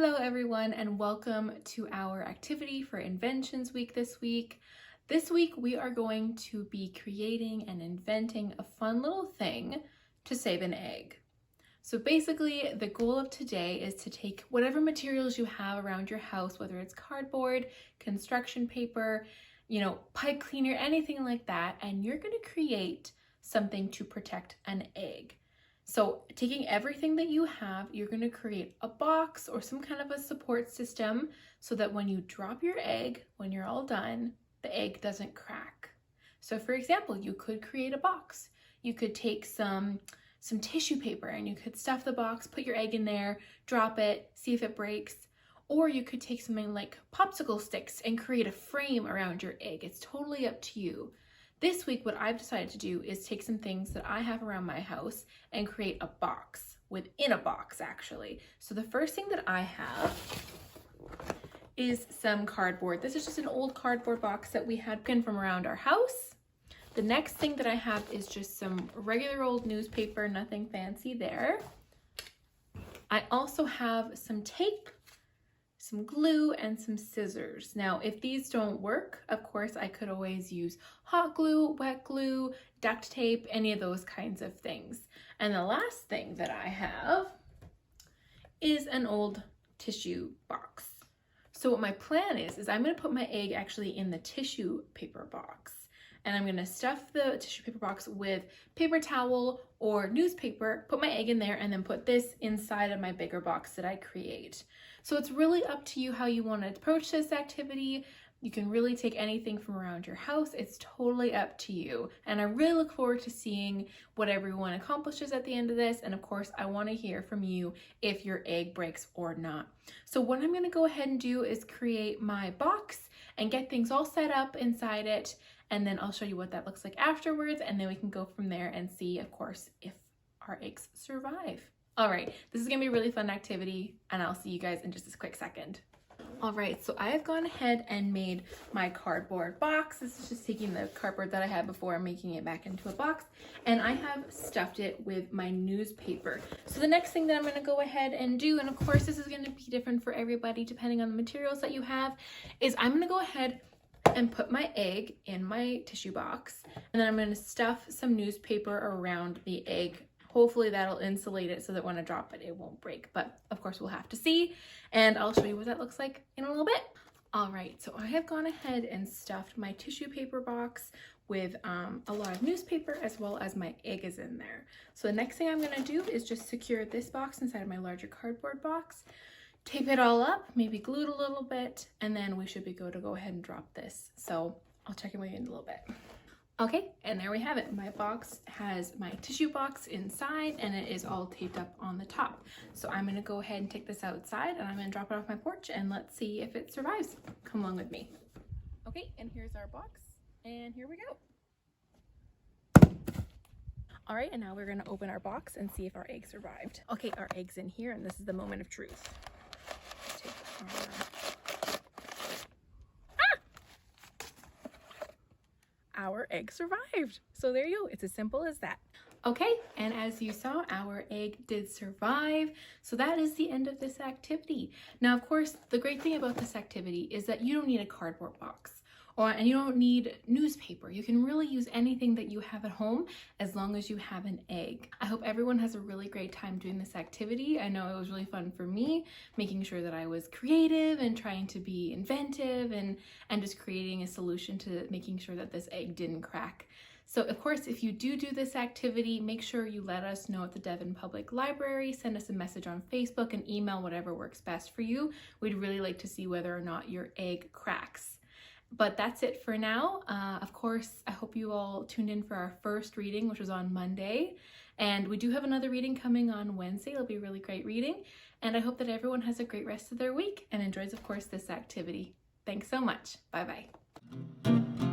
Hello everyone and welcome to our activity for Inventions Week this week. This week we are going to be creating and inventing a fun little thing to save an egg. So basically the goal of today is to take whatever materials you have around your house, whether it's cardboard, construction paper, pipe cleaner, anything like that, and you're going to create something to protect an egg. So taking everything that you have, you're going to create a box or some kind of a support system so that when you drop your egg, when you're all done, the egg doesn't crack. So for example, you could create a box. You could take some tissue paper and you could stuff the box, put your egg in there, drop it, see if it breaks. Or you could take something like popsicle sticks and create a frame around your egg. It's totally up to you. This week, what I've decided to do is take some things that I have around my house and create a box within a box, actually. So the first thing that I have is some cardboard. This is just an old cardboard box that we had pinned from around our house. The next thing that I have is just some regular old newspaper, nothing fancy there. I also have some tape, some glue, and some scissors. Now, if these don't work, of course, I could always use hot glue, wet glue, duct tape, any of those kinds of things. And the last thing that I have is an old tissue box. So what my plan is I'm gonna put my egg actually in the tissue paper box. And I'm gonna stuff the tissue paper box with paper towel or newspaper, put my egg in there, and then put this inside of my bigger box that I create. So it's really up to you how you want to approach this activity. You can really take anything from around your house. It's totally up to you. And I really look forward to seeing what everyone accomplishes at the end of this. And of course, I want to hear from you if your egg breaks or not. So what I'm going to go ahead and do is create my box and get things all set up inside it. And then I'll show you what that looks like afterwards. And then we can go from there and see, of course, if our eggs survive. All right, this is gonna be a really fun activity and I'll see you guys in just a quick second. All right, so I have gone ahead and made my cardboard box. This is just taking the cardboard that I had before and making it back into a box. And I have stuffed it with my newspaper. So the next thing that I'm gonna go ahead and do, and of course this is gonna be different for everybody depending on the materials that you have, is I'm gonna go ahead and put my egg in my tissue box. And then I'm gonna stuff some newspaper around the egg. Hopefully that'll insulate it so that when I drop it, it won't break. But of course we'll have to see, and I'll show you what that looks like in a little bit. All right, so I have gone ahead and stuffed my tissue paper box with a lot of newspaper, as well as my egg is in there. So the next thing I'm gonna do is just secure this box inside of my larger cardboard box, tape it all up, maybe glue it a little bit, and then we should be good to go ahead and drop this. So I'll check in with you in a little bit. Okay, and there we have it. My box has my tissue box inside and it is all taped up on the top. So I'm gonna go ahead and take this outside and I'm gonna drop it off my porch and let's see if it survives. Come along with me. Okay, and here's our box and here we go. All right, and now we're gonna open our box and see if our egg survived. Okay, our egg's in here and this is the moment of truth. Take our egg survived. So there you go. It's as simple as that. Okay, and as you saw, our egg did survive. So that is the end of this activity. Now, of course, the great thing about this activity is that you don't need a cardboard box and you don't need newspaper. You can really use anything that you have at home as long as you have an egg. I hope everyone has a really great time doing this activity. I know it was really fun for me, making sure that I was creative and trying to be inventive and just creating a solution to making sure that this egg didn't crack. So of course, if you do this activity, make sure you let us know at the Devon Public Library, send us a message on Facebook and email, whatever works best for you. We'd really like to see whether or not your egg cracks. But that's it for now. Of course, I hope you all tuned in for our first reading, which was on Monday. And we do have another reading coming on Wednesday. It'll be a really great reading. And I hope that everyone has a great rest of their week and enjoys, of course, this activity. Thanks so much. Bye-bye.